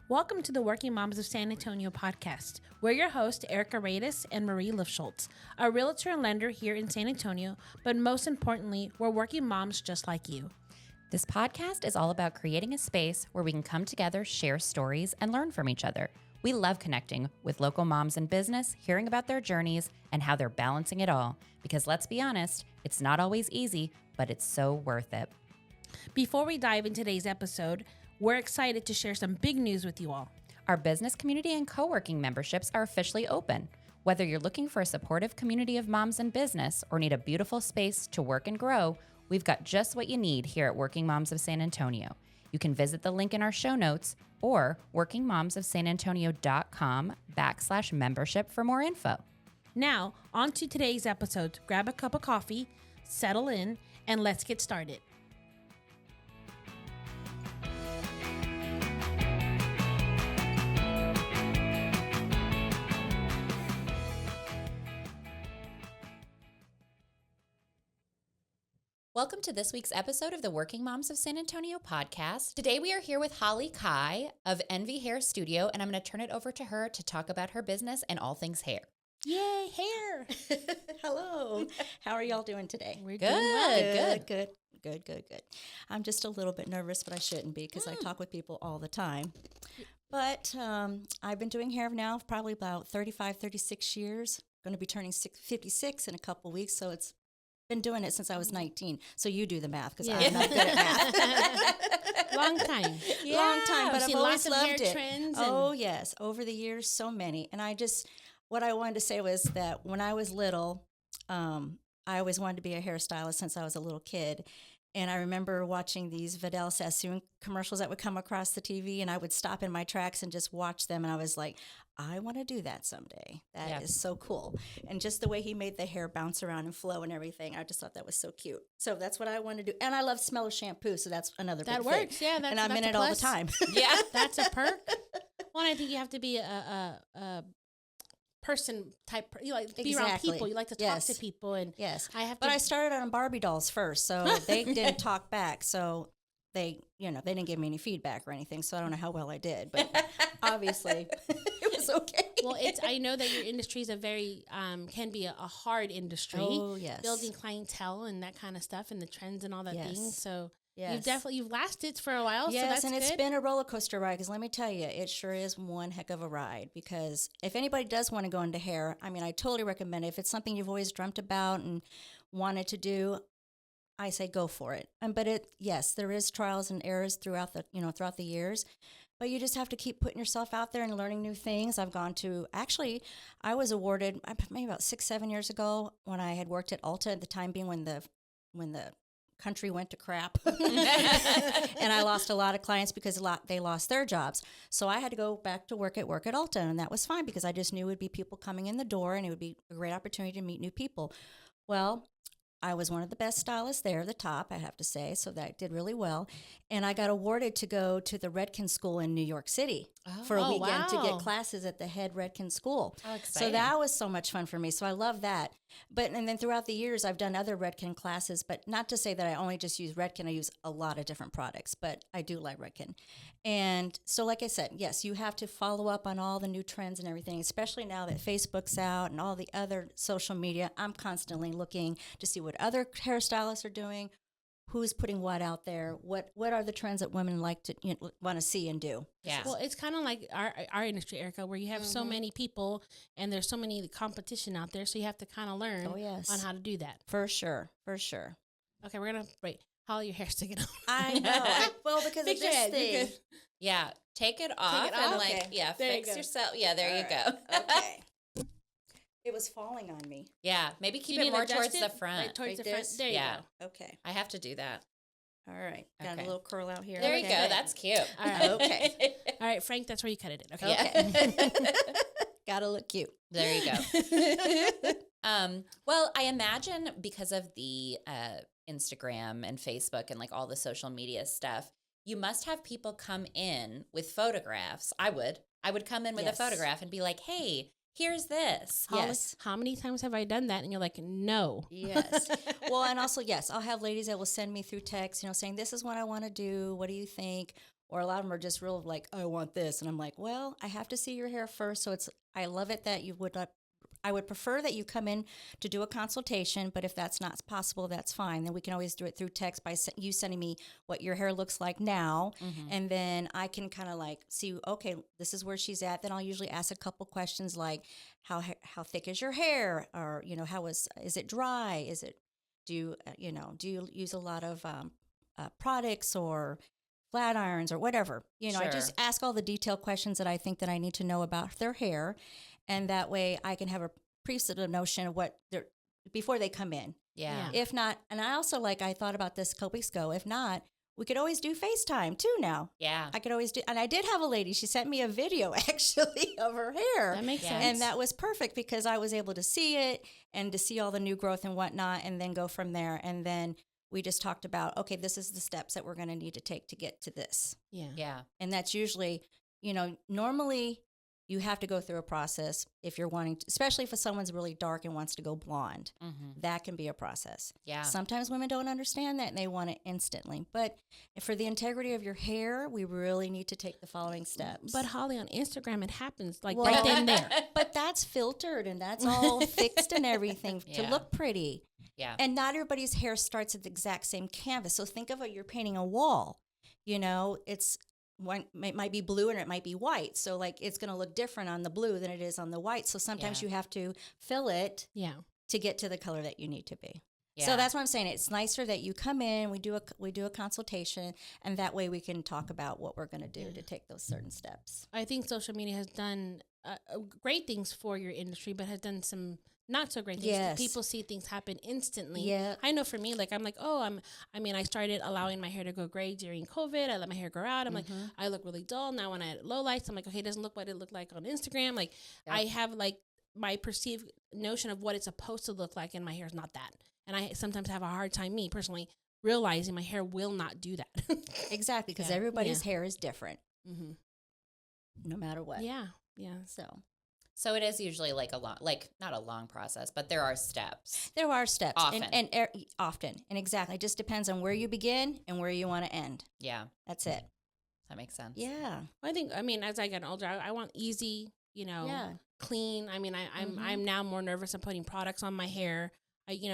Welcome to the Working Moms of San Antonio podcast. We're your hosts, Erika Radis and Marie Lifschultz, a realtor and lender here in San Antonio, but most importantly, we're working moms just like you. This podcast is all about creating a space where we can come together, share stories, and learn from each other. We love connecting with local moms in business, hearing about their journeys, and how they're balancing it all. Because let's be honest, it's not always easy, but it's so worth it. Before we dive into today's episode, we're excited to share some big news with you all. Our business community and co-working memberships are officially open. Whether you're looking for a supportive community of moms in business or need a beautiful space to work and grow, we've got just what you need here at Working Moms of San Antonio. You can visit the link in our show notes or workingmomsofsanantonio.com/membership for more info. Now, on to today's episode. Grab a cup of coffee, settle in, and let's get started. Welcome to this week's episode of the Working Moms of San Antonio podcast. Today we are here with Holly Kai of Envy Hair Studio, and I'm going to turn it over to her to talk about her business and all things hair. Yay, hair! Hello. How are y'all doing today? We're Good, doing well. Good. I'm just a little bit nervous, but I shouldn't be because I talk with people all the time. But I've been doing hair now for probably about 35, 36 years. Going to be turning 56 in a couple weeks, so it's been doing it since I was 19. So you do the math because I'm not good at math. Long time. Long time, but I've always loved hair it. Trends Oh, yes. Over the years, so many. And what I wanted to say was that when I was little, I always wanted to be a hairstylist since I was a little kid. And I remember watching these Vidal Sassoon commercials that would come across the TV, and I would stop in my tracks and just watch them. And I was like, I want to do that someday. That is so cool. And just the way he made the hair bounce around and flow and everything, I just thought that was so cute. So that's what I want to do. And I love smell of shampoo, so that's another big works. thing. Yeah, and I'm in it all the time. Yeah. That's a perk. Well, I think you have to be a person type. You like to be around people. You like to talk to people, and I started on Barbie dolls first, so they didn't talk back. So they didn't give me any feedback or anything. So I don't know how well I did, but obviously it was okay. Well, I know that your industry is a very can be a hard industry. Oh yes, building clientele and that kind of stuff, and the trends and all that things. So. Yes. You've lasted for a while, yes, so that's and it's good. been a roller coaster ride, because let me tell you, it sure is one heck of a ride, because if anybody does want to go into hair, I mean, I totally recommend it. If it's something you've always dreamt about and wanted to do, I say go for it. But there is trials and errors throughout the years, but you just have to keep putting yourself out there and learning new things. I was awarded maybe about 6-7 years ago when I had worked at Ulta, at the time being when the country went to crap and I lost a lot of clients because they lost their jobs. So I had to go back to work at Ulta, and that was fine because I just knew it would be people coming in the door and it would be a great opportunity to meet new people. Well, I was one of the best stylists there, the top, I have to say, so that did really well. And I got awarded to go to the Redken School in New York City for a weekend to get classes at the head Redken School. Oh, exciting. So that was so much fun for me. So I love that. And then throughout the years, I've done other Redken classes, but not to say that I only just use Redken. I use a lot of different products, but I do like Redken. And so like I said, yes, you have to follow up on all the new trends and everything, especially now that Facebook's out and all the other social media. I'm constantly looking to see what other hairstylists are doing, who's putting what out there, what are the trends that women like to want to see and do. Yeah. Well, it's kind of like our industry, Erika, where you have so many people and there's so many competition out there, so you have to kind of learn on how to do that. For sure. Okay, we're gonna wait. Holly, your hair's sticking up. I know. Well, because of this thing. Yeah. Take it off and fix yourself. Yeah, there you go. Okay. It was falling on me. Yeah, maybe keep it more towards the front. Right, towards the front. There you go. Okay. I have to do do All right. Got a little curl out here. There you go. That's cute. All right. Okay. All right, Frank, that's where you cut it in. Okay. Yeah. Gotta look cute. There you go. Well, I imagine because of the Instagram and Facebook and like all the social media stuff, you must have people come in with photographs. I would come in with a photograph and be like, hey, here's this. Yes. How many times have I done that? And you're like, no. Yes. Well, and also, yes, I'll have ladies that will send me through text, saying, this is what I want to do. What do you think? Or a lot of them are just real like, I want this. And I'm like, well, I have to see your hair first. So I love it that you would I would prefer that you come in to do a consultation, but if that's not possible, that's fine. Then we can always do it through text by you sending me what your hair looks like now. And then I can kind of like see, okay, this is where she's at. Then I'll usually ask a couple questions like, how thick is your hair? Or, is it dry? Do you use a lot of products or flat irons or whatever? Sure. I just ask all the detailed questions that I think that I need to know about their hair. And that way I can have a pre-set notion of what they're, before they come in. Yeah. If not, and I also I thought about this a couple weeks ago, if not, we could always do FaceTime too now. Yeah. I could always do, and I did have a lady, she sent me a video actually of her hair. That makes sense. And that was perfect because I was able to see it and to see all the new growth and whatnot and then go from there. And then we just talked about, okay, this is the steps that we're going to need to take to get to this. Yeah. Yeah. And that's usually, normally you have to go through a process if you're wanting to, especially if someone's really dark and wants to go blonde. That can be a process. Yeah. Sometimes women don't understand that and they want it instantly. But for the integrity of your hair, we really need to take the following steps. But Holly, on Instagram, it happens like Well, right then and there. But that's filtered and that's all fixed and everything to Yeah. look pretty. Yeah. And not everybody's hair starts at the exact same canvas. So think of it, you're painting a wall. It might be blue and it might be white. So it's going to look different on the blue than it is on the white. So sometimes you have to fill it to get to the color that you need to be. Yeah. So that's what I'm saying. It's nicer that you come in, we do a consultation, and that way we can talk about what we're going to do to take those certain steps. I think social media has done great things for your industry, but has done some not so great things. Yes. People see things happen instantly. Yeah. I know for me, I'm like, I started allowing my hair to go gray during COVID. I let my hair grow out. I'm like, I look really dull. Now when I add low lights, I'm like, okay, it doesn't look what it looked like on Instagram. I have my perceived notion of what it's supposed to look like, and my hair is not that. And I sometimes have a hard time, me personally, realizing my hair will not do that. Exactly, because everybody's hair is different, no matter what. Yeah. So it is usually a long, not a long process, but there are steps. there are steps. Often. Often. And exactly. It just depends on where you begin and where you want to end. Yeah. That's it. That makes sense. Yeah. I mean, as I get older, I want easy, clean. I mean, I'm now more nervous of putting products on my hair.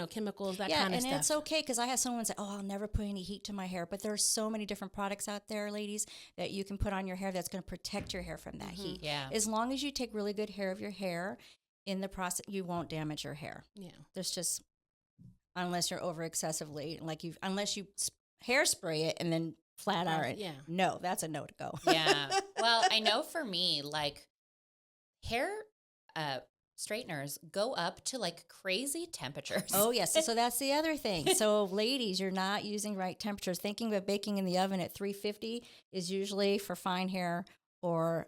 Chemicals, that kind of stuff. And it's okay because I have someone say, I'll never put any heat to my hair. But there are so many different products out there, ladies, that you can put on your hair that's going to protect your hair from that heat. Yeah. As long as you take really good care of your hair in the process, you won't damage your hair. Yeah. There's just, unless you're over excessively, unless you hairspray it and then flat iron it. Yeah. No, that's a no to go. Yeah. Well, I know for me, hair straighteners go up to crazy temperatures. Oh, yes. So that's the other thing. So, ladies, you're not using right temperatures. Thinking of baking in the oven at 350 is usually for fine hair or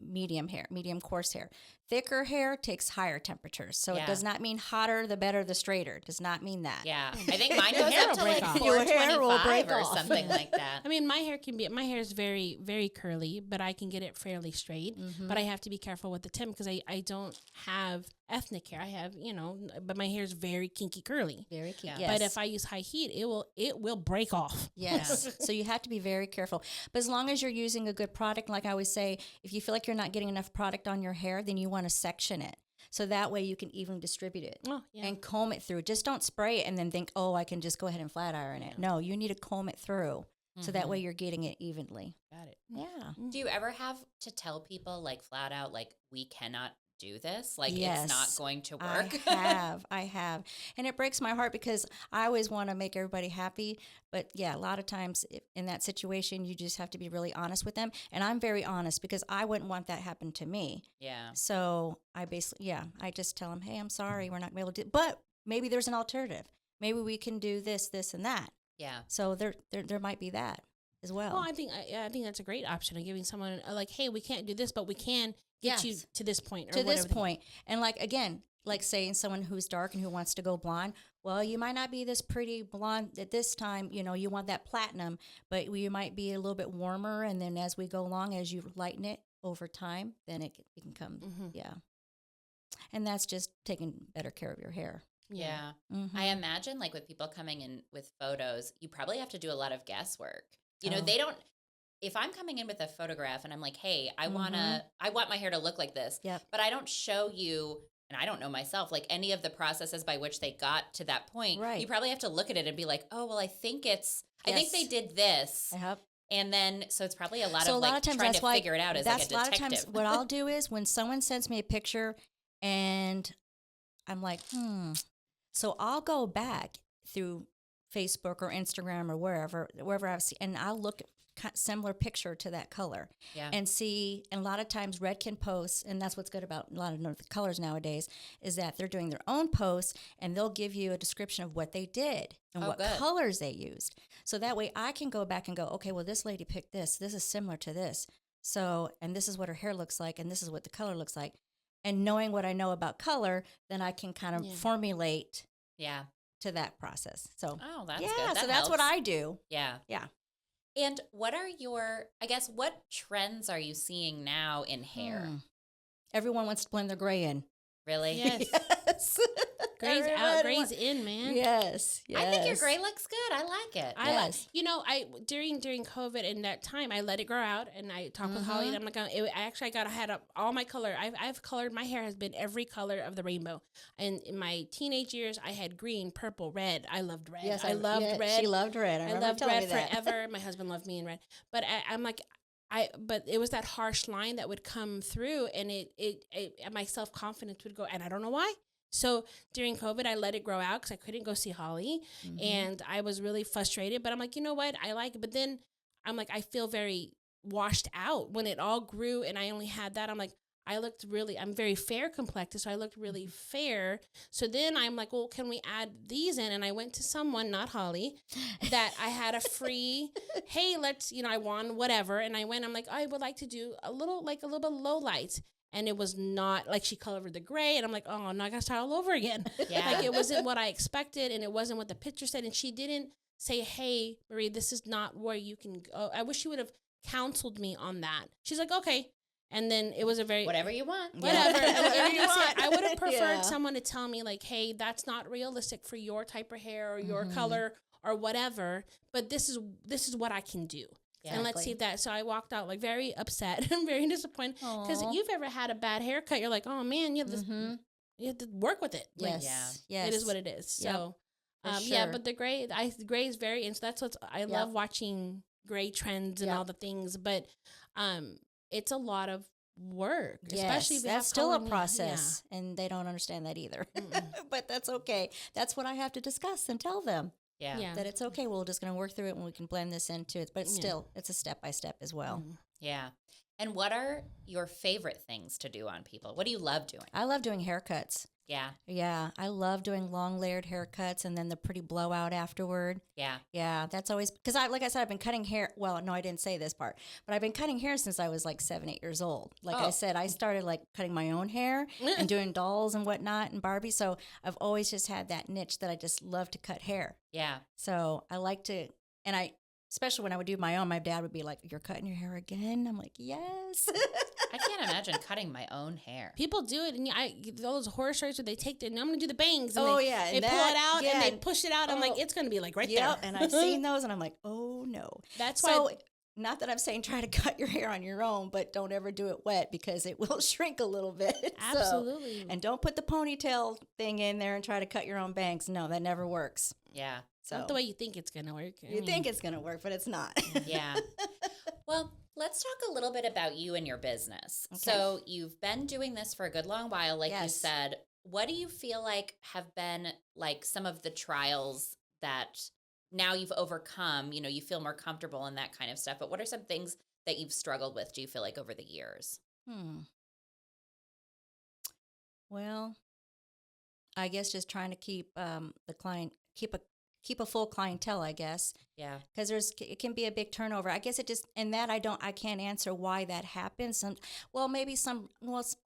medium coarse hair. Thicker hair takes higher temperatures. So it does not mean hotter, the better, the straighter. It does not mean that. Yeah. I think mine goes hair up will to break off. Your hair will 425 break or off. something like that. I mean, my hair is very, very curly, but I can get it fairly straight. But I have to be careful with the tint because I don't have ethnic hair. I have, but my hair is very kinky curly. Very cute. Yeah. Yes. But if I use high heat, it will break off. Yes. So you have to be very careful. But as long as you're using a good product, like I always say, if you feel like you're not getting enough product on your hair, then you want to section it. So that way you can evenly distribute it and comb it through. Just don't spray it and then think, I can just go ahead and flat iron it. No, you need to comb it through. So that way you're getting it evenly. Got it. Yeah. Do you ever have to tell people flat out, we cannot do this? Yes, it's not going to work? I have. And it breaks my heart because I always want to make everybody happy. But a lot of times in that situation, you just have to be really honest with them. And I'm very honest because I wouldn't want that happen to me. Yeah. So I I just tell them, hey, I'm sorry, we're not going to be able to do it. But maybe there's an alternative. Maybe we can do this, and that. Yeah. So there might be that as well. Well, I think that's a great option of giving someone hey, we can't do this, but we can get you to this point. Or to this point. And again, saying someone who's dark and who wants to go blonde, well, you might not be this pretty blonde at this time. You want that platinum, but you might be a little bit warmer. And then as we go along, as you lighten it over time, then it can come. Yeah. And that's just taking better care of your hair. Yeah. I imagine with people coming in with photos, you probably have to do a lot of guesswork. They don't, if I'm coming in with a photograph and I'm like, hey, I want my hair to look like this, but I don't show you, and I don't know myself, like any of the processes by which they got to that point, you probably have to look at it and be like, oh, well, I think they did this. And then, so it's probably a lot of times trying to figure it out as like a detective. A lot of times what I'll do is when someone sends me a picture and I'm like, so I'll go back through Facebook or Instagram or wherever I've seen, and I'll look at similar picture to that color and see. And a lot of times Redken posts, and that's what's good about a lot of the colors nowadays, is that they're doing their own posts and they'll give you a description of what they did and what colors they used. So that way I can go back and go, okay, well, this lady picked this. This is similar to this. So, and this is what her hair looks like, and this is what the color looks like. And knowing what I know about color, then I can kind of formulate to that process. So, that's good. So that's what I do. Yeah. And what trends are you seeing now in hair? Everyone wants to blend their gray in. Really? Yes. Gray's out, gray's in, man. Yes. I think your gray looks good. I like it. I during COVID in that time, I let it grow out, and I talked with Holly, and I'm like, I had all my color. I've colored. My hair has been every color of the rainbow. And in my teenage years, I had green, purple, red. I loved red. Yes, I loved red. She loved red. I loved red forever. My husband loved me in red. But I'm like, but it was that harsh line that would come through, and it my self-confidence would go, and I don't know why. So during COVID, I let it grow out because I couldn't go see Holly, and I was really frustrated. But I'm like, you know what? I like it. But then I'm like, I feel very washed out when it all grew, and I only had that. I'm like, I'm very fair complected, so I looked really fair. So then I'm like, well, can we add these in? And I went to someone, not Holly, that I had a free, hey, I won whatever. And I'm like, I would like to do a little bit low lights. And it was not like she colored the gray. And I'm like, oh, now I got to start all over again. Like it wasn't what I expected, and it wasn't what the picture said. And she didn't say, hey, Marie, this is not where you can go. I wish she would have counseled me on that. She's like, okay. And then it was a very... Whatever you want. Whatever. Whatever you want. I would have preferred someone to tell me like, hey, that's not realistic for your type of hair or your color or whatever. But this is what I can do. Yeah, and let's see that. So I walked out like very upset and very disappointed because you've ever had a bad haircut. You're like, oh man, you have to work with it. Yes, it is what it is. So, but the gray is very. And so that's I love watching gray trends and all the things. But it's a lot of work, especially if that's still a process, and they don't understand that either. But that's okay. That's what I have to discuss and tell them. Yeah. That it's okay. We're just going to work through it and we can blend this into it. But it's a step-by-step as well. Yeah. And what are your favorite things to do on people? What do you love doing? I love doing haircuts. Yeah. Yeah. I love doing long layered haircuts and then the pretty blowout afterward. Yeah. Yeah. That's always, because like I said, I've been cutting hair. Well, no, I didn't say this part, but I've been cutting hair since I was like 7, 8 years old. Like I said, I started like cutting my own hair and doing dolls and whatnot and Barbie. So I've always just had that niche that I just love to cut hair. Yeah. So I like to, and especially when I would do my own, my dad would be like, you're cutting your hair again? I'm like, yes. I can't imagine cutting my own hair. People do it, and those horror shows where they take I'm going to do the bangs. And they pull it out and they push it out. I'm like, it's going to be like right there. And I've seen those, and I'm like, oh no. That's why. Not that I'm saying try to cut your hair on your own, but don't ever do it wet because it will shrink a little bit. Absolutely. And don't put the ponytail thing in there and try to cut your own bangs. No, that never works. Yeah. So not the way you think it's going to work. You think it's going to work, but it's not. Yeah. Well, let's talk a little bit about you and your business. Okay. So you've been doing this for a good long while, like you said. What do you feel like have been like some of the trials that now you've overcome? You feel more comfortable in that kind of stuff. But what are some things that you've struggled with, do you feel like, over the years? Well, I guess just trying to keep the client, keep a full clientele, I guess. Yeah. Because it can be a big turnover. I guess I can't answer why that happens. I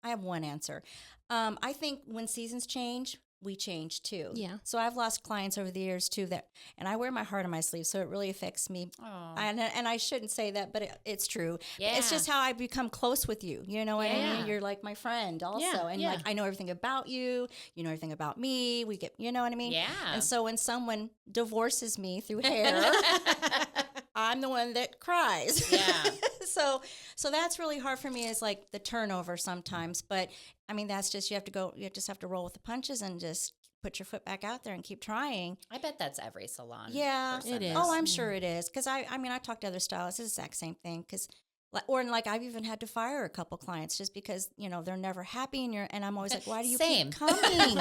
have one answer. I think when seasons change, we change too. Yeah. So I've lost clients over the years too and I wear my heart on my sleeve, so it really affects me. And I shouldn't say that, but it's true. Yeah. It's just how I become close with you. You know what I mean? You're like my friend also. Yeah. And like I know everything about you. You know everything about me. We get, you know what I mean? Yeah. And so when someone divorces me through hair, I'm the one that cries. Yeah. So that's really hard for me, is like the turnover sometimes. But I mean, that's just, you just have to roll with the punches and just put your foot back out there and keep trying. I bet that's every salon. Yeah, person. it is. Oh, I'm sure it is. Because I mean, I talk to other stylists, it's the exact same thing. Because, I've even had to fire a couple clients just because, they're never happy, and I'm always like, why do you keep coming?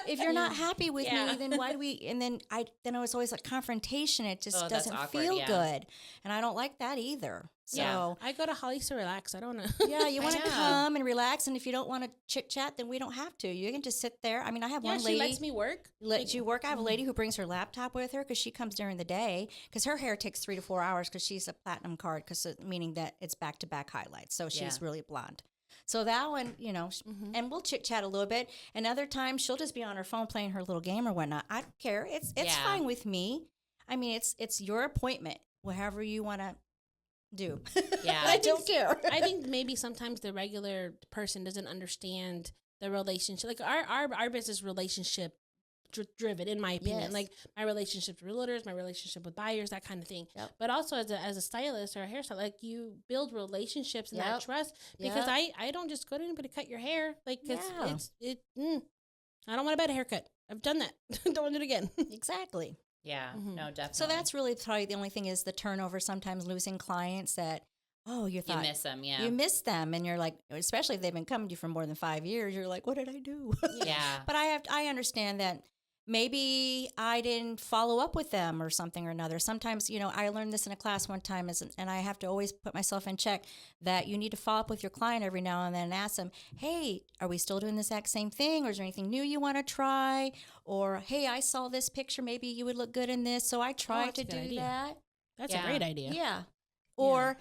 If you're not happy with me, then why do we? And then it was always like confrontation. It just doesn't feel good, and I don't like that either. So I go to Holly's to relax. I don't know. Yeah, you want to come and relax, and if you don't want to chit chat, then we don't have to. You can just sit there. I mean, I have one lady. She lets me work. Lets you work. I have a lady who brings her laptop with her because she comes during the day, because her hair takes 3 to 4 hours because she's a platinum card, meaning that it's back-to-back highlights. So she's really blonde. So that one, and we'll chit chat a little bit. And other times she'll just be on her phone playing her little game or whatnot. I don't care. It's fine with me. I mean, it's your appointment, whatever you want to do. Yeah, I don't care. I think maybe sometimes the regular person doesn't understand the relationship. Like our business relationship driven, in my opinion. Yes. Like my relationship with realtors, my relationship with buyers, that kind of thing. Yep. But also as a stylist or a hairstylist, like you build relationships and that trust, because I don't just go to anybody to cut your hair, like, cause I don't want a bad haircut. I've done that. Don't want to do it again. Exactly. Yeah, no, definitely. So that's really probably the only thing, is the turnover, sometimes losing clients that, you miss them, You miss them, and you're like, especially if they've been coming to you for more than 5 years, you're like, what did I do? Yeah. But I understand that maybe I didn't follow up with them or something or another. Sometimes, I learned this in a class one time, and I have to always put myself in check that you need to follow up with your client every now and then and ask them, hey, are we still doing the exact same thing? Or is there anything new you want to try? Or, hey, I saw this picture. Maybe you would look good in this. So I tried to do that. That's a great idea. Yeah. Or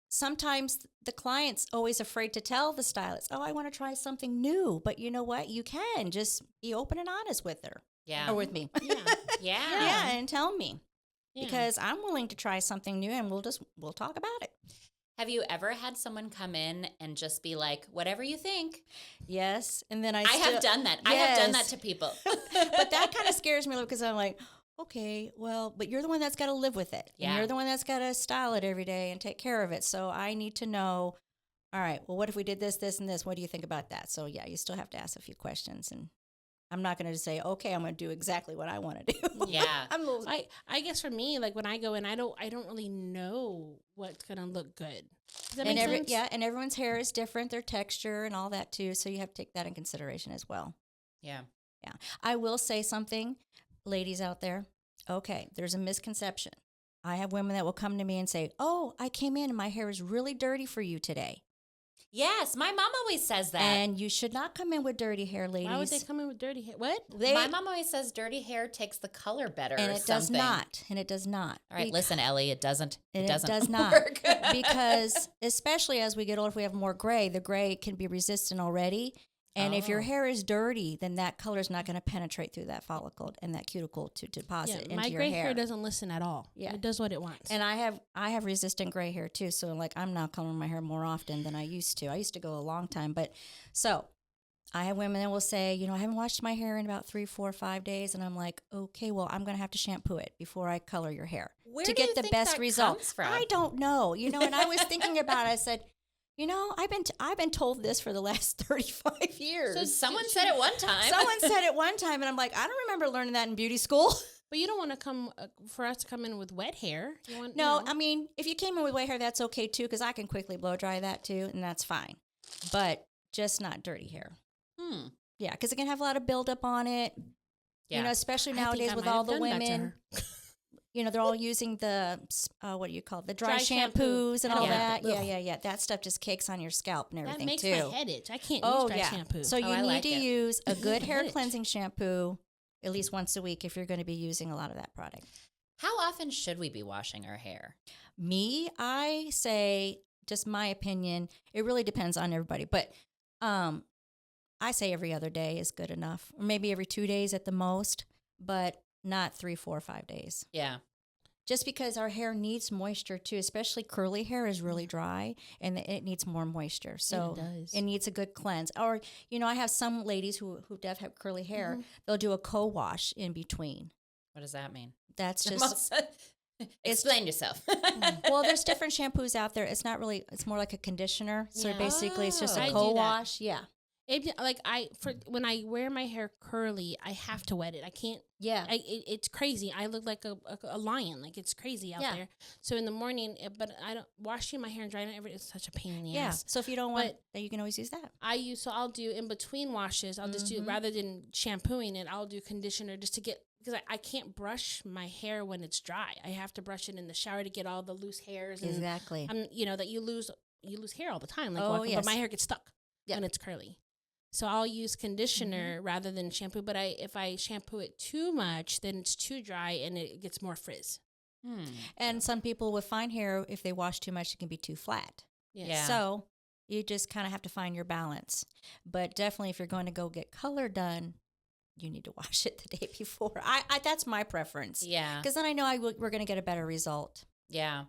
sometimes the client's always afraid to tell the stylist, I want to try something new. But you know what? You can just be open and honest with her. Yeah. Or with me. Yeah. And tell me. Yeah. Because I'm willing to try something new, and we'll talk about it. Have you ever had someone come in and just be like, whatever you think? Yes. And then I have done that. Yes. I have done that to people. But that kind of scares me a little, because I'm like, okay, well, but you're the one that's got to live with it. Yeah. And you're the one that's got to style it every day and take care of it. So I need to know, all right, well, what if we did this, this, and this? What do you think about that? So yeah, you still have to ask a few questions, and I'm not going to say, okay, I'm going to do exactly what I want to do. Yeah. I guess for me, like when I go in, I don't really know what's going to look good. Does that make sense? Yeah, and everyone's hair is different, their texture and all that too. So you have to take that in consideration as well. Yeah. Yeah. I will say something, ladies out there. Okay, there's a misconception. I have women that will come to me and say, oh, I came in and my hair is really dirty for you today. Yes, my mom always says that. And you should not come in with dirty hair, ladies. Why would they come in with dirty hair? What? My mom always says dirty hair takes the color better. And it does not. And it does not. All right, listen, Ellie, it doesn't. It does not. Work. Because especially as we get older, if we have more gray, the gray can be resistant already. And if your hair is dirty, then that color is not going to penetrate through that follicle and that cuticle to deposit into your hair. My gray hair doesn't listen at all. Yeah. It does what it wants. And I have resistant gray hair too. So like I'm now coloring my hair more often than I used to. I used to go a long time. But so I have women that will say, I haven't washed my hair in about 3, 4, 5 days. And I'm like, okay, well, I'm going to have to shampoo it before I color your hair Where to do get you the think best that result. comes from? I don't know. And I was thinking about it. I said, I've been told this for the last 35 years. So someone said it one time. Someone said it one time, and I'm like, I don't remember learning that in beauty school. But you don't want to come for us to come in with wet hair. No, I mean, if you came in with wet hair, that's okay too, because I can quickly blow dry that too, and that's fine. But just not dirty hair. Yeah, because it can have a lot of buildup on it. Yeah. Especially nowadays with all the women. They're all using the, what do you call it? The dry shampoos and all that. Yeah. That stuff just cakes on your scalp and everything, too. That makes my head itch. I can't use dry shampoo. So you need to use a good hair cleansing shampoo at least once a week if you're going to be using a lot of that product. How often should we be washing our hair? Me, I say, just my opinion, it really depends on everybody. But I say every other day is good enough. Or maybe every 2 days at the most. But not 3, 4, 5 days. Yeah. Just because our hair needs moisture too, especially curly hair is really dry and it needs more moisture. So it needs a good cleanse. Or, I have some ladies who have curly hair. They'll do a co-wash in between. What does that mean? That's just Explain yourself. Well, there's different shampoos out there. It's not really, it's more like a conditioner. So basically it's just I a do co-wash. Yeah. When I wear my hair curly, I have to wet it. I can't. Yeah. It's crazy. I look like a lion. Like it's crazy out there. So in the morning, but I don't washing my hair and drying it. It's such a pain in the ass. So if you don't want, then you can always use that. I'll do in between washes. I'll just do rather than shampooing it. I'll do conditioner just to get because I can't brush my hair when it's dry. I have to brush it in the shower to get all the loose hairs. And Exactly. That you lose hair all the time. Like but my hair gets stuck when it's curly. So I'll use conditioner rather than shampoo. But if I shampoo it too much, then it's too dry and it gets more frizz. And some people with fine hair, if they wash too much, it can be too flat. Yeah. So you just kind of have to find your balance. But definitely if you're going to go get color done, you need to wash it the day before. I that's my preference. Yeah. Because then I know we're going to get a better result. Yeah.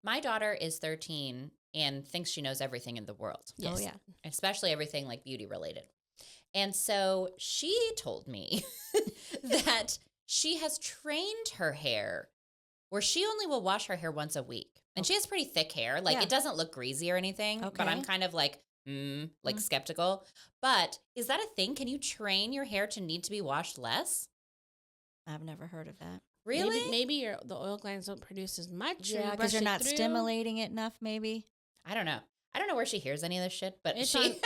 My daughter is 13 and thinks she knows everything in the world. Yes. Oh, yeah. Especially everything like beauty related. And so she told me that she has trained her hair where she only will wash her hair once a week. And she has pretty thick hair. Like it doesn't look greasy or anything, but I'm kind of like, skeptical. But is that a thing? Can you train your hair to need to be washed less? I've never heard of that. Really? Maybe the oil glands don't produce as much. Yeah, because you're not stimulating it enough, maybe. I don't know. I don't know where she hears any of this shit, but it's she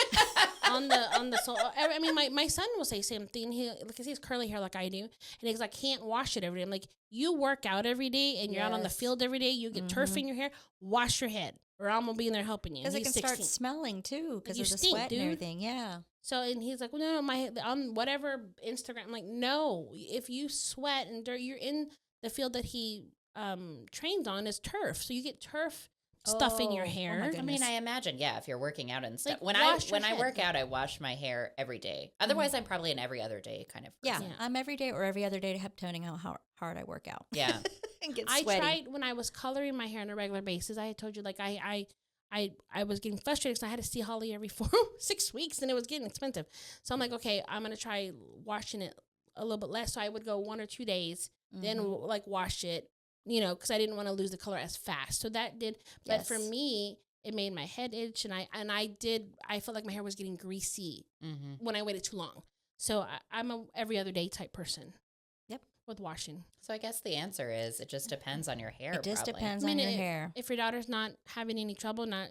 on the soul. I mean, my son will say same thing. Because he has curly hair like I do, and he's like, can't wash it every day. I'm like, you work out every day, and you're out on the field every day. You get turf in your hair. Wash your head, or I'm gonna be in there helping you. Because it can start smelling too, because of the sweat and everything. Yeah. So and he's like, well, no, my on whatever Instagram. I'm like, no, if you sweat and dirt, you're in the field that he trained on is turf, so you get turf stuff in your hair. I mean, I imagine, if you're working out and stuff. Like, when I work out, I wash my hair every day. Otherwise, I'm probably an every other day kind of person. Yeah, I'm every day or every other day, depending on how hard I work out. Yeah. And get I sweaty. tried when I was coloring my hair on a regular basis. I had told you, like, I was getting frustrated because I had to see Holly every 6 weeks, and it was getting expensive. So I'm like, okay, I'm going to try washing it a little bit less. So I would go 1 or 2 days, then like wash it, because I didn't want to lose the color as fast. So that did, but for me, it made my head itch, and I felt like my hair was getting greasy when I waited too long. So I'm a every other day type person. Yep, with washing. So I guess the answer is it just depends on your hair. It just depends on your hair. If your daughter's not having any trouble, not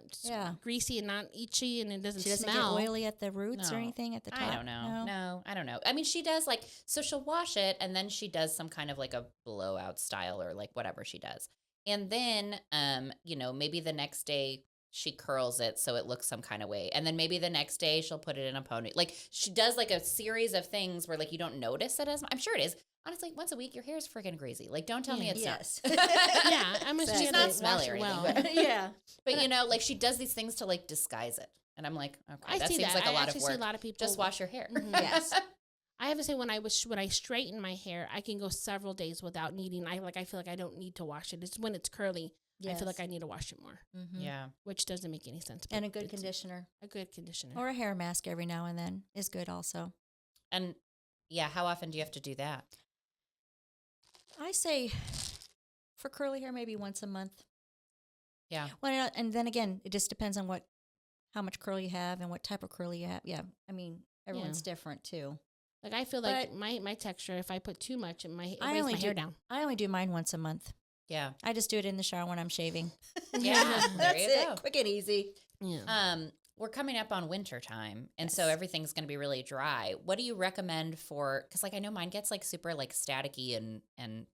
greasy and not itchy, and it doesn't smell. She doesn't get oily at the roots or anything at the top? I don't know. No, I don't know. I mean, she does so she'll wash it and then she does some kind of like a blowout style or like whatever she does. And then, maybe the next day she curls it so it looks some kind of way. And then maybe the next day she'll put it in a pony. Like she does like a series of things where like you don't notice it as much. I'm sure it is. Honestly, once a week, your hair is freaking greasy. Like, don't tell me it's not. Yeah, I'm she's not smelly or anything. But, yeah. But, like, she does these things to, like, disguise it. And I'm like, okay, that seems like a lot of work. See a lot of people. Just wash your hair. Yes. I have to say, when I straighten my hair, I can go several days without needing. I feel like I don't need to wash it. It's when it's curly. Yes. I feel like I need to wash it more. Yeah. Which doesn't make any sense. And a good conditioner. A good conditioner. Or a hair mask every now and then is good also. And, how often do you have to do that? I say for curly hair, maybe once a month. Yeah. Well, and then again, it just depends on how much curl you have and what type of curl you have. Yeah. I mean, everyone's different too. Like I feel like my texture, if I put too much, it weighs my hair down. I only do mine once a month. Yeah. I just do it in the shower when I'm shaving. Yeah. That's it. Quick and easy. Yeah. We're coming up on winter time, and so everything's going to be really dry. What do you recommend for, because like I know mine gets like super like staticky and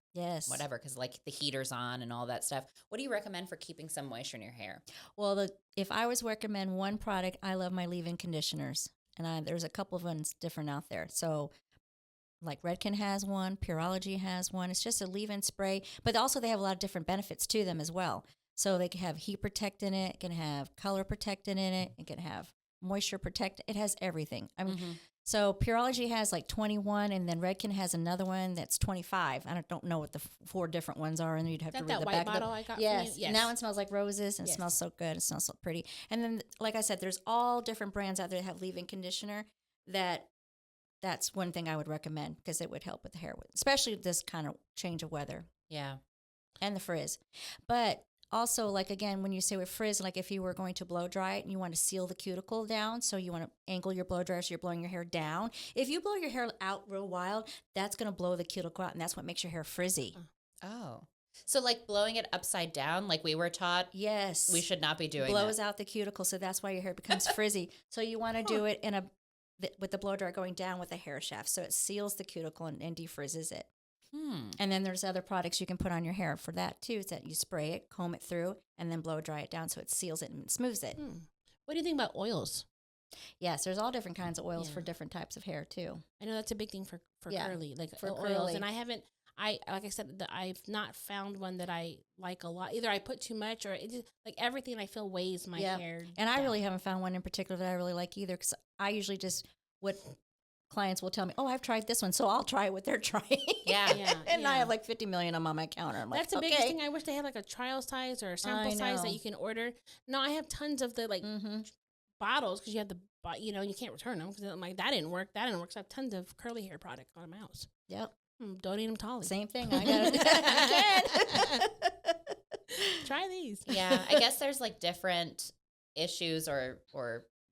whatever, because like the heater's on and all that stuff. What do you recommend for keeping some moisture in your hair? Well, if I was to recommend one product, I love my leave-in conditioners, and there's a couple of ones different out there. So like Redken has one, Pureology has one. It's just a leave-in spray, but also they have a lot of different benefits to them as well. So they can have heat protectant in it, it can have color protectant in it, it can have moisture protectant. It has everything. I mean, so Pureology has like 21, and then Redken has another one that's 25. I don't know what the 4 different ones are, and you'd have to read that the white back bottle of I got yes. from you? Yes. And that one smells like roses, and it smells so good. It smells so pretty. And then, like I said, there's all different brands out there that have leave-in conditioner that's one thing I would recommend because it would help with the hair, especially this kind of change of weather. Yeah. And the frizz. But also, like, again, when you say with frizz, like if you were going to blow dry it and you want to seal the cuticle down, so you want to angle your blow dryer so you're blowing your hair down. If you blow your hair out real wild, that's going to blow the cuticle out, and that's what makes your hair frizzy. Oh. So like blowing it upside down, like we were taught, Yes. we should not be doing Blows that. out the cuticle, so that's why your hair becomes frizzy. So you want to do it with the blow dryer going down with a hair shaft, so it seals the cuticle and defrizzes it. And then there's other products you can put on your hair for that too. Is that you spray it, comb it through, and then blow dry it down so it seals it and smooths it. What do you think about oils? Yes, there's all different kinds of oils for different types of hair too. I know that's a big thing for curly, like for oils. curly. And like I said, I've not found one that I like a lot. Either I put too much, or it just, like everything I feel weighs my hair. And down. I really haven't found one in particular that I really like either, because I usually just what clients will tell me, oh, I've tried this one, so I'll try what they're trying. And I have like 50 million of them on my counter. I'm like, that's the biggest thing. I wish they had like a trial size or a sample size that you can order. No, I have tons of the like bottles, because you have the, you can't return them, because I'm like, that didn't work. So I have tons of curly hair product on my house. Yep. Donate them to Holly. Same thing. I got it. Try these. Yeah, I guess there's like different issues or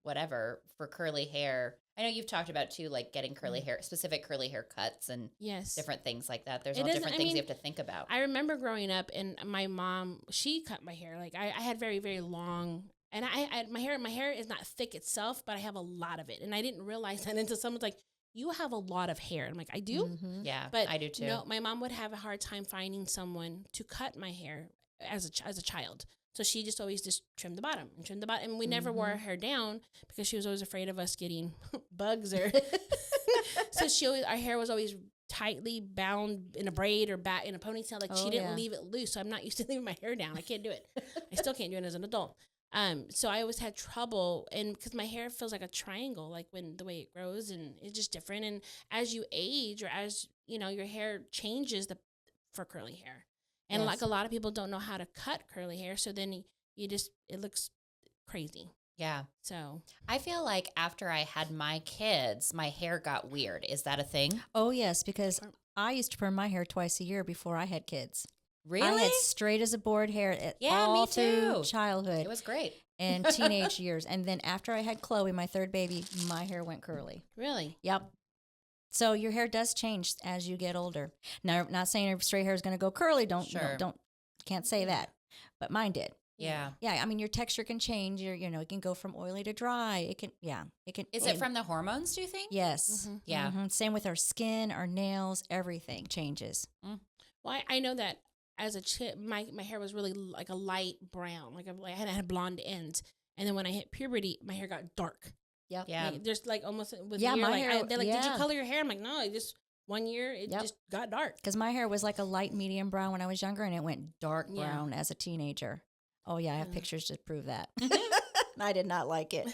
whatever for curly hair. I know you've talked about too, like getting curly hair, specific curly hair cuts and different things like that. There's all different things you have to think about. I remember growing up, and my mom, she cut my hair. Like I had very, very long, and my hair is not thick itself, but I have a lot of it, and I didn't realize that until someone's like, you have a lot of hair. And I'm like, I do? Yeah, but I do too. No, my mom would have a hard time finding someone to cut my hair as a child. So she just always just trimmed the bottom. And we never wore our hair down because she was always afraid of us getting bugs or. So our hair was always tightly bound in a braid or in a ponytail. Like she didn't leave it loose. So I'm not used to leaving my hair down. I can't do it. I still can't do it as an adult. So I always had trouble, and because my hair feels like a triangle, like when the way it grows, and it's just different. And as you age, or as your hair changes for curly hair. And like a lot of people don't know how to cut curly hair, so then it looks crazy. Yeah. So I feel like after I had my kids, my hair got weird. Is that a thing? Oh, yes, because I used to perm my hair twice a year before I had kids. Really? I had straight as a board hair all through childhood. It was great. And teenage years. And then after I had Chloe, my third baby, my hair went curly. Really? Yep. So your hair does change as you get older. Now, I'm not saying your straight hair is going to go curly. Can't say that. But mine did. Yeah. Yeah. I mean, your texture can change. It can go from oily to dry. It can. Is it from the hormones, do you think? Yes. Mm-hmm. Yeah. Mm-hmm. Same with our skin, our nails, everything changes. Well, I know that as a chick, my hair was really like a light brown. Like I had blonde ends. And then when I hit puberty, my hair got dark. Yep. Yeah. Like, there's like almost with my hair. They're like, yeah. did you color your hair? I'm like, no, it just 1 year it just got dark. Because my hair was like a light medium brown when I was younger, and it went dark brown as a teenager. Oh yeah, I have pictures to prove that. I did not like it.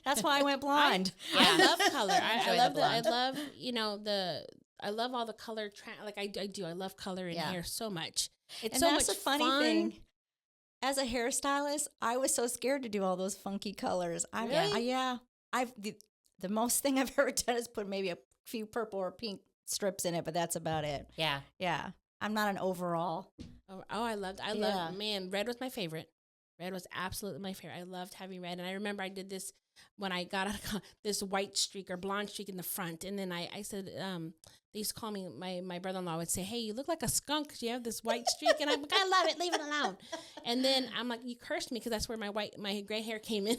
That's why I went blonde. I love color. I love all the color. I do. I love color in hair so much. It's so much the funny fun. thing. As a hairstylist, I was so scared to do all those funky colors. The most thing I've ever done is put maybe a few purple or pink strips in it, but that's about it. Yeah. Yeah. I'm not an overall. Oh, I loved, man, red was my favorite. Red was absolutely my favorite. I loved having red. And I remember I did this when I got this white streak or blonde streak in the front. And then I said, they used to call me, my brother-in-law would say, hey, you look like a skunk. You have this white streak. And I'm like, I love it. Leave it alone. And then I'm like, you cursed me because that's where my gray hair came in.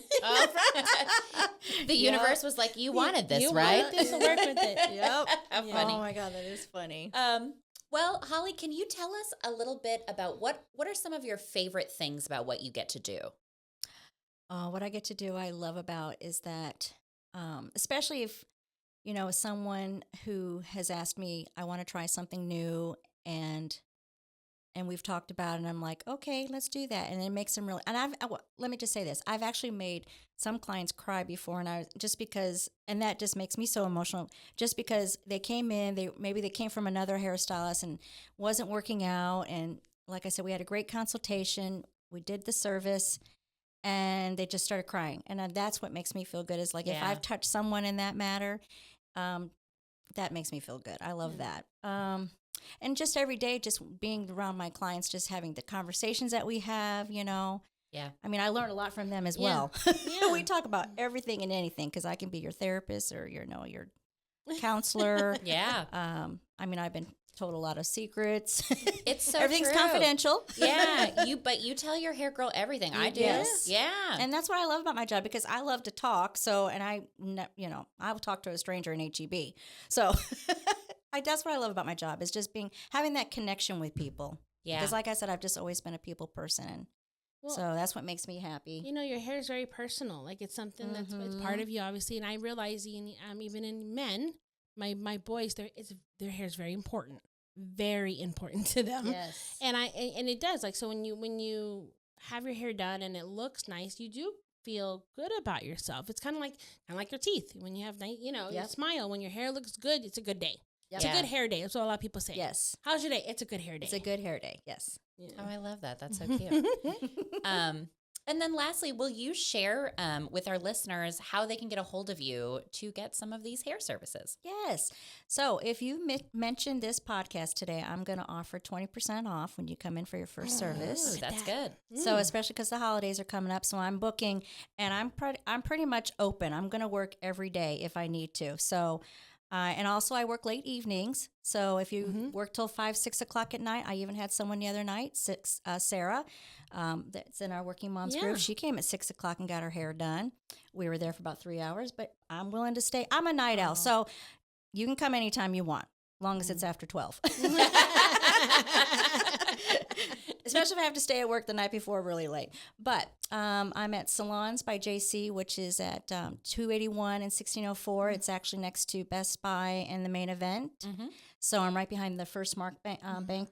The universe was like, you wanted this, right? Wanted this to work with it. Yep. How funny. Oh my God, that is funny. Well, Holly, can you tell us a little bit about what are some of your favorite things about what you get to do? What I get to do, I love about is that, especially if, someone who has asked me, I want to try something new, and we've talked about it, and I'm like, okay, let's do that. And it makes them really, and let me just say this, I've actually made some clients cry before, and and that just makes me so emotional, just because they came in, maybe they came from another hairstylist and wasn't working out. And like I said, we had a great consultation. We did the service, and they just started crying. And that's what makes me feel good, is like, if I've touched someone in that matter, that makes me feel good. I love that. And just every day, just being around my clients, just having the conversations that we have, Yeah. I mean, I learn a lot from them as Yeah. well. Yeah. We talk about everything and anything because I can be your therapist or your counselor. Yeah. I mean, I've been told a lot of secrets. It's so Everything's true. confidential. Yeah. But you tell your hair girl everything. I do. Yes. Yeah. And that's what I love about my job because I love to talk. So, and I will talk to a stranger in HEB. So that's what I love about my job is just having that connection with people. Yeah. Because like I said, I've just always been a people person. Well, So that's what makes me happy. your hair is very personal. Like it's something that's it's part of you, obviously. And I realize even in men, my boys, their hair is very important to them. Yes. And it does, like, so when you have your hair done and it looks nice, you do feel good about yourself. It's kind of like your teeth. When you have you Yep. smile, when your hair looks good, it's a good day. Yep. It's a good hair day. That's what a lot of people say. Yes. How's your day? It's a good hair day. It's a good hair day. Yes. Yeah. Oh, I love that. That's so cute. And then lastly, will you share with our listeners how they can get a hold of you to get some of these hair services? Yes. So if you mention this podcast today, I'm going to offer 20% off when you come in for your first service. Ooh, that's good. So especially because the holidays are coming up, so I'm booking, and I'm pretty much open. I'm going to work every day if I need to. So, and also I work late evenings. So if you work till 5, 6 o'clock at night, I even had someone the other night, Sarah, that's in our Working Moms group. She came at 6 o'clock and got her hair done. We were there for about 3 hours, but I'm willing to stay. I'm a night owl, so you can come anytime you want, as long as it's after 12. Especially if I have to stay at work the night before really late. But I'm at Salons by JC, which is at 281 and 1604. It's actually next to Best Buy and the Main Event. So I'm right behind the First Mark bank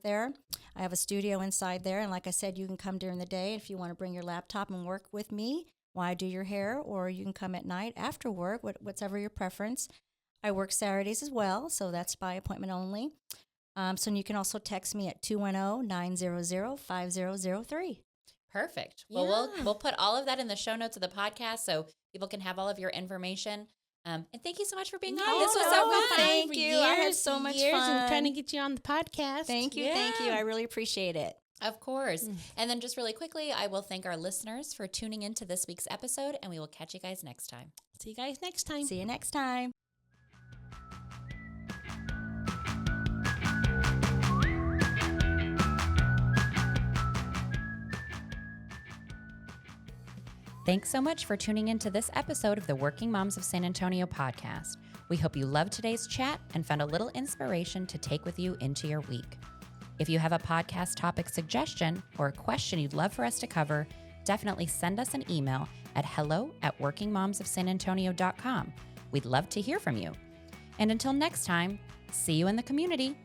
there. I have a studio inside there. And like I said, you can come during the day if you want to bring your laptop and work with me while I do your hair, or you can come at night after work, whatever your preference. I work Saturdays as well, so that's by appointment only. So you can also text me at 210-900-5003. Perfect. Well, we'll put all of that in the show notes of the podcast so people can have all of your information. And thank you so much for being on. This was so fun. Thank you. I had so much fun. And trying to get you on the podcast. Thank you. Thank you. I really appreciate it. Of course. And then just really quickly, I will thank our listeners for tuning into this week's episode, and we will catch you guys next time. See you guys next time. See you next time. Thanks so much for tuning into this episode of the Working Moms of San Antonio podcast. We hope you loved today's chat and found a little inspiration to take with you into your week. If you have a podcast topic suggestion or a question you'd love for us to cover, definitely send us an email at hello@workingmomsofsanantonio.com. We'd love to hear from you. And until next time, see you in the community.